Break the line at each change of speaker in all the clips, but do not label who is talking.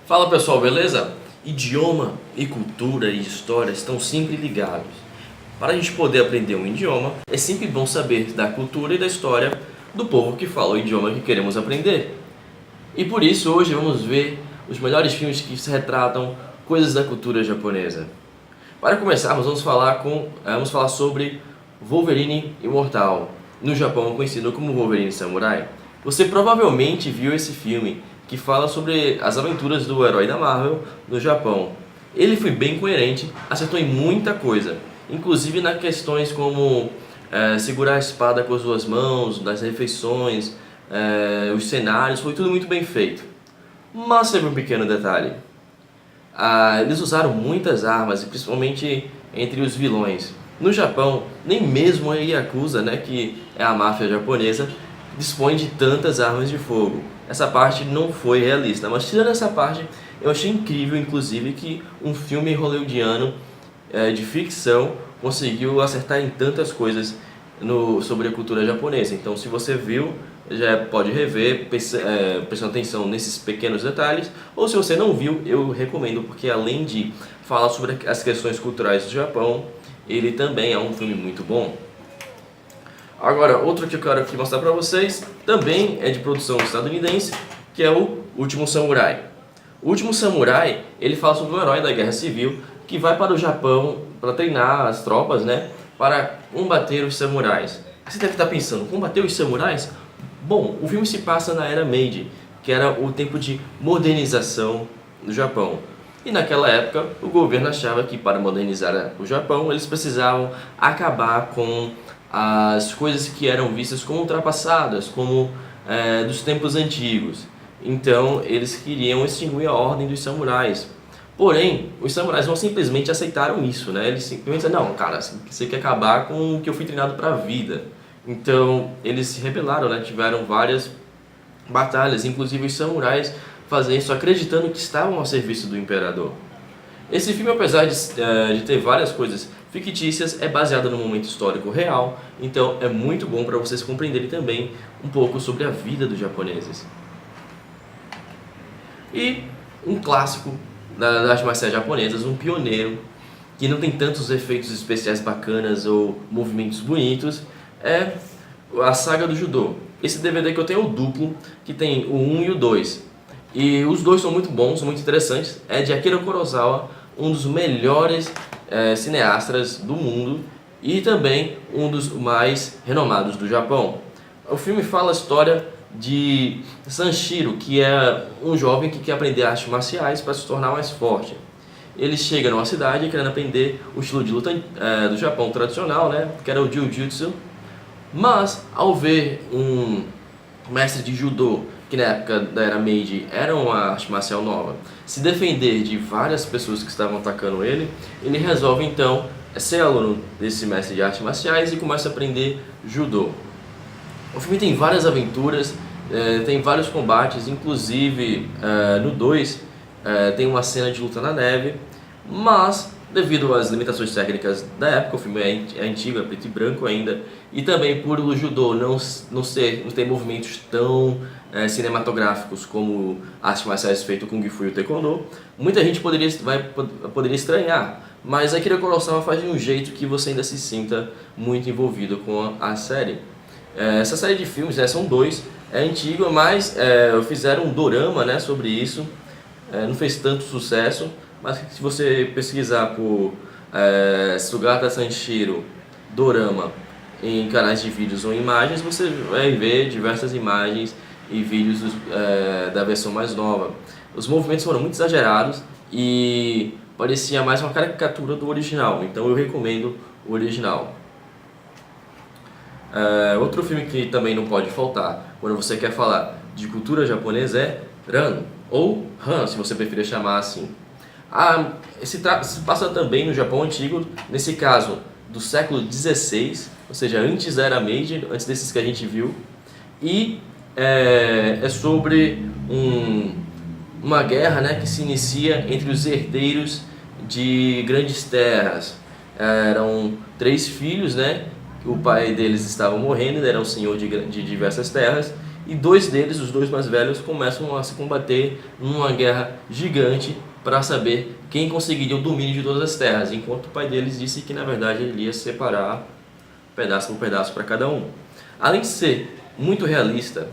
Fala pessoal, beleza? Idioma e cultura e história estão sempre ligados. Para a gente poder aprender um idioma, é sempre bom saber da cultura e da história do povo que fala o idioma que queremos aprender. E por isso hoje vamos ver os melhores filmes que se retratam coisas da cultura japonesa. Para começarmos, vamos falar sobre Wolverine Imortal, no Japão conhecido como Wolverine Samurai. Você provavelmente viu esse filme que fala sobre as aventuras do herói da Marvel no Japão. Ele foi bem coerente, acertou em muita coisa, inclusive nas questões como segurar a espada com as duas mãos, das refeições, os cenários, foi tudo muito bem feito. Mas teve um pequeno detalhe. Eles usaram muitas armas, principalmente entre os vilões. No Japão, nem mesmo a Yakuza, que é a máfia japonesa, dispõe de tantas armas de fogo. Essa parte não foi realista, mas tirando essa parte, eu achei incrível, inclusive, que um filme hollywoodiano de ficção conseguiu acertar em tantas coisas sobre a cultura japonesa. Então, se você viu, já pode rever, prestando atenção nesses pequenos detalhes, ou se você não viu, eu recomendo, porque além de falar sobre as questões culturais do Japão, ele também é um filme muito bom. Agora, outro que eu quero aqui mostrar para vocês, também é de produção estadunidense, que é o Último Samurai. O Último Samurai, ele fala sobre um herói da Guerra Civil que vai para o Japão para treinar as tropas, para combater os samurais. Você deve estar pensando, combater os samurais? Bom, o filme se passa na Era Meiji, que era o tempo de modernização do Japão. E naquela época, o governo achava que para modernizar o Japão, eles precisavam acabar com as coisas que eram vistas como ultrapassadas, como dos tempos antigos. Então, eles queriam extinguir a ordem dos samurais. Porém, os samurais não simplesmente aceitaram isso, Eles simplesmente disseram, não, cara, você quer acabar com o que eu fui treinado para a vida. Então, eles se rebelaram, Tiveram várias batalhas, inclusive os samurais fazendo isso acreditando que estavam a serviço do imperador. Esse filme, apesar de ter várias coisas fictícias, é baseado num momento histórico real, então é muito bom para vocês compreenderem também um pouco sobre a vida dos japoneses. E um clássico das artes marciais japonesas, um pioneiro, que não tem tantos efeitos especiais bacanas ou movimentos bonitos, é a saga do judô. Esse DVD que eu tenho é o duplo, que tem o 1 e o 2. E os dois são muito bons, são muito interessantes. É de Akira Kurosawa, um dos melhores cineastas do mundo e também um dos mais renomados do Japão. O filme fala a história de Sanshiro, que é um jovem que quer aprender artes marciais para se tornar mais forte. Ele chega numa cidade querendo aprender o estilo de luta do Japão tradicional, que era o Jiu-Jitsu, mas ao ver um mestre de judô, que na época da Era Meiji era uma arte marcial nova, se defender de várias pessoas que estavam atacando ele, ele resolve então ser aluno desse mestre de artes marciais e começa a aprender judô. O filme tem várias aventuras, tem vários combates, inclusive no 2 tem uma cena de luta na neve, mas devido às limitações técnicas da época, o filme é antigo, é preto e branco ainda, e também por o judô não ter movimentos tão cinematográficos como artes marciais feitas com o Kung Fu e o Taekwondo, muita gente poderia estranhar, mas Akira Kurosawa faz de um jeito que você ainda se sinta muito envolvido com a série. Essa série de filmes, são dois, é antiga, mas fizeram um dorama sobre isso, não fez tanto sucesso, mas se você pesquisar por Sugata Sanshiro Dorama em canais de vídeos ou imagens, você vai ver diversas imagens e vídeos da versão mais nova. Os movimentos foram muito exagerados e parecia mais uma caricatura do original, então eu recomendo o original. Outro filme que também não pode faltar quando você quer falar de cultura japonesa é Ran, ou Han, se você preferir chamar assim. Se passa também no Japão antigo, nesse caso do século XVI, ou seja, antes da Era Meiji, antes desses que a gente viu, e é sobre uma guerra que se inicia entre os herdeiros de grandes terras. Eram 3 filhos, o pai deles estava morrendo, ele era um senhor de diversas terras, e dois deles, os dois mais velhos, começam a se combater numa guerra gigante para saber quem conseguiria o domínio de todas as terras, enquanto o pai deles disse que na verdade ele ia separar pedaço por pedaço para cada um. Além de ser muito realista,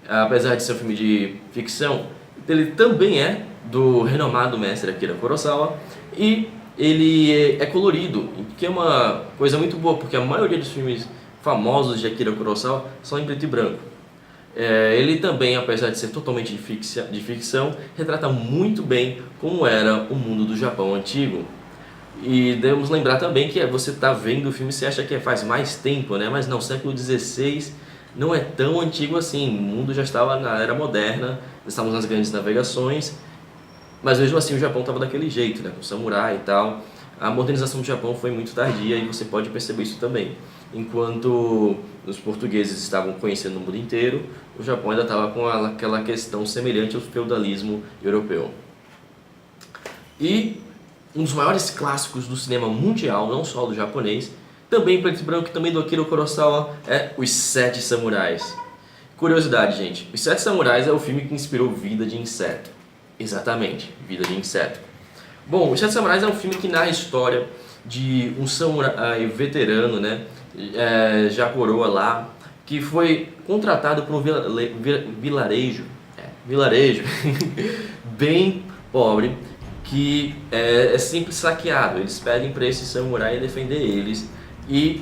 apesar de ser um filme de ficção, ele também é do renomado mestre Akira Kurosawa e ele é colorido, que é uma coisa muito boa, porque a maioria dos filmes famosos de Akira Kurosawa são em preto e branco. Ele também, apesar de ser totalmente de ficção, retrata muito bem como era o mundo do Japão antigo. E devemos lembrar também que você está vendo o filme e você acha que faz mais tempo, né? Mas não, século XVI não é tão antigo assim. O mundo já estava na era moderna, estávamos nas grandes navegações, mas mesmo assim o Japão estava daquele jeito, né? Com samurai e tal. A modernização do Japão foi muito tardia e você pode perceber isso também. Enquanto os portugueses estavam conhecendo o mundo inteiro, o Japão ainda estava com aquela questão semelhante ao feudalismo europeu. E um dos maiores clássicos do cinema mundial, não só do japonês, também em preto e branco, também do Akira Kurosawa, é Os Sete Samurais. Curiosidade, gente, Os Sete Samurais é o filme que inspirou Vida de Inseto. Exatamente, Vida de Inseto. Bom, Os Sete Samurais é um filme que narra a história de um samurai veterano, né, já coroa lá, que foi contratado por um vilarejo bem pobre, que é sempre saqueado. Eles pedem para esse samurai defender eles e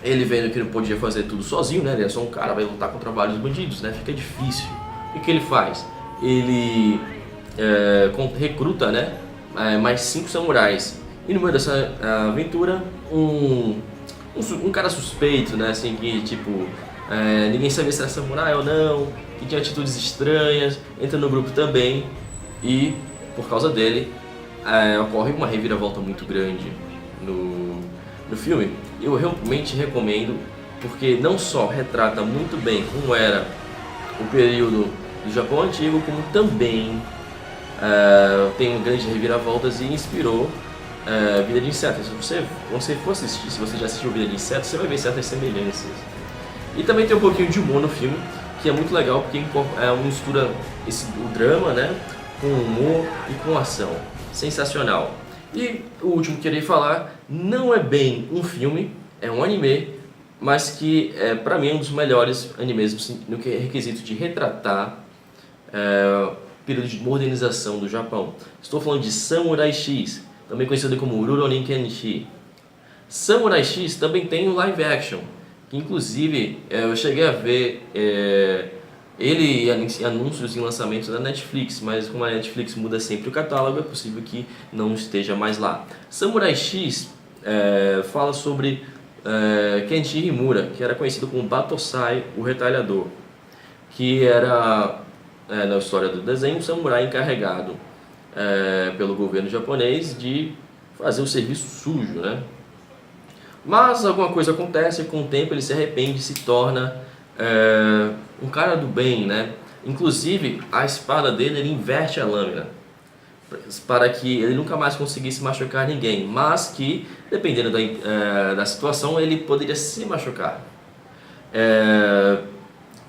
ele, vendo que não podia fazer tudo sozinho, né? Ele é só um cara, vai lutar contra vários bandidos, né? Fica difícil. E o que ele faz? Ele recruta, né, mais 5 samurais. E no meio dessa aventura, um cara suspeito, né? Assim, que tipo, ninguém sabia se era samurai ou não, que tinha atitudes estranhas, entra no grupo também e por causa dele ocorre uma reviravolta muito grande no filme. Eu realmente recomendo, porque não só retrata muito bem como era o período do Japão antigo, como também tem grandes reviravoltas e inspirou Vida de Inseto. Quando você for assistir, se você já assistiu Vida de Inseto, você vai ver certas semelhanças. E também tem um pouquinho de humor no filme, que é muito legal, porque mistura o drama, né, com humor e com ação. Sensacional. E o último que eu queria falar não é bem um filme, é um anime, mas que pra mim é um dos melhores animes no que é requisito de retratar o período de modernização do Japão. Estou falando de Samurai X, também conhecido como Rurouni Kenshin. Samurai X também tem um live action, que inclusive eu cheguei a ver ele em anúncios em lançamentos da Netflix, mas como a Netflix muda sempre o catálogo, é possível que não esteja mais lá. Samurai X fala sobre Kenji Himura, que era conhecido como Batosai, o Retalhador, que era, na história do desenho, um samurai encarregado pelo governo japonês de fazer o serviço sujo, né? Mas alguma coisa acontece, com o tempo ele se arrepende e se torna um cara do bem, né? Inclusive, a espada dele, ele inverte a lâmina para que ele nunca mais conseguisse machucar ninguém, mas que, dependendo da situação, ele poderia se machucar.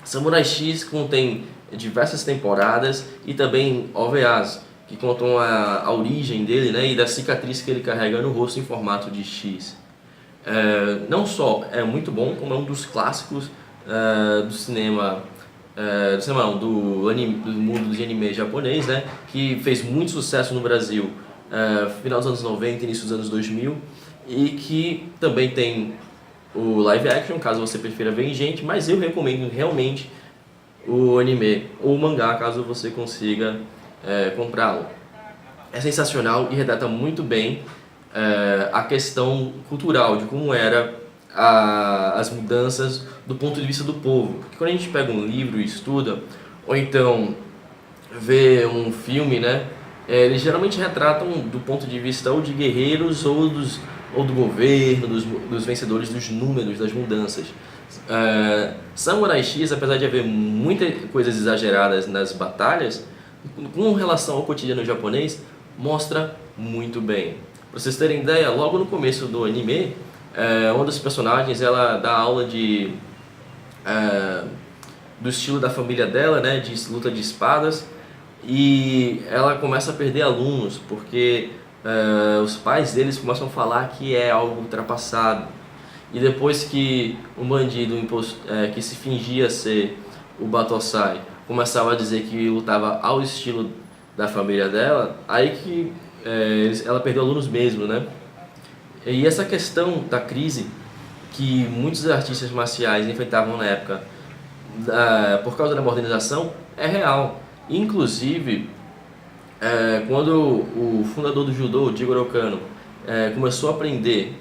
Samurai X contém diversas temporadas e também OVAs, que contam a origem dele, né, e da cicatriz que ele carrega no rosto em formato de X. Não só é muito bom, como é um dos clássicos do cinema, do mundo de anime japonês, né, que fez muito sucesso no Brasil final dos anos 90 e início dos anos 2000, e que também tem o live action, caso você prefira ver em gente, mas eu recomendo realmente o anime ou o mangá, caso você consiga comprá-lo. É sensacional e retrata muito bem a questão cultural, de como era as mudanças do ponto de vista do povo. Porque quando a gente pega um livro e estuda, ou então vê um filme, né, eles geralmente retratam do ponto de vista ou de guerreiros ou do governo, dos vencedores, dos números, das mudanças. Samurai X, apesar de haver muitas coisas exageradas nas batalhas, com relação ao cotidiano japonês, mostra muito bem. Para vocês terem ideia, logo no começo do anime, uma das personagens ela dá aula de do estilo da família dela, né, de luta de espadas, e ela começa a perder alunos porque os pais deles começam a falar que é algo ultrapassado. E depois que um bandido que se fingia ser o Batosai começava a dizer que lutava ao estilo da família dela, aí que ela perdeu alunos mesmo, né? E essa questão da crise que muitos artistas marciais enfrentavam na época por causa da modernização é real. Inclusive, quando o fundador do judô, o Jigoro Kano, começou a aprender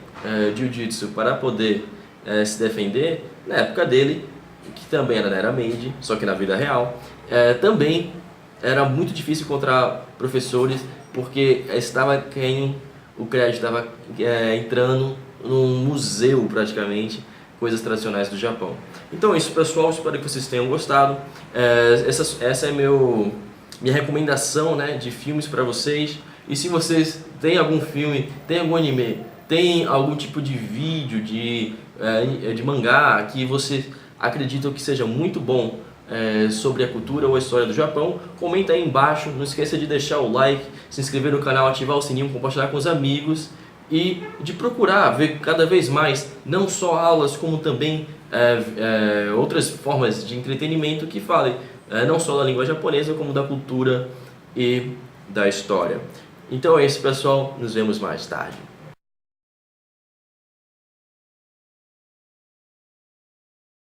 jiu-jitsu para poder se defender, na época dele, que também era na era Meiji, só que na vida real, também era muito difícil encontrar professores porque estava caindo, o crédito estava entrando num museu praticamente, coisas tradicionais do Japão. Então é isso, pessoal, espero que vocês tenham gostado. Essa é minha recomendação, né, de filmes para vocês. E se vocês têm algum filme, tem algum anime, tem algum tipo de vídeo, de mangá que vocês acreditam que seja muito bom sobre a cultura ou a história do Japão, comenta aí embaixo. Não esqueça de deixar o like, se inscrever no canal, ativar o sininho, compartilhar com os amigos e de procurar ver cada vez mais, não só aulas, como também outras formas de entretenimento que falem não só da língua japonesa, como da cultura e da história. Então é isso, pessoal, nos vemos mais tarde.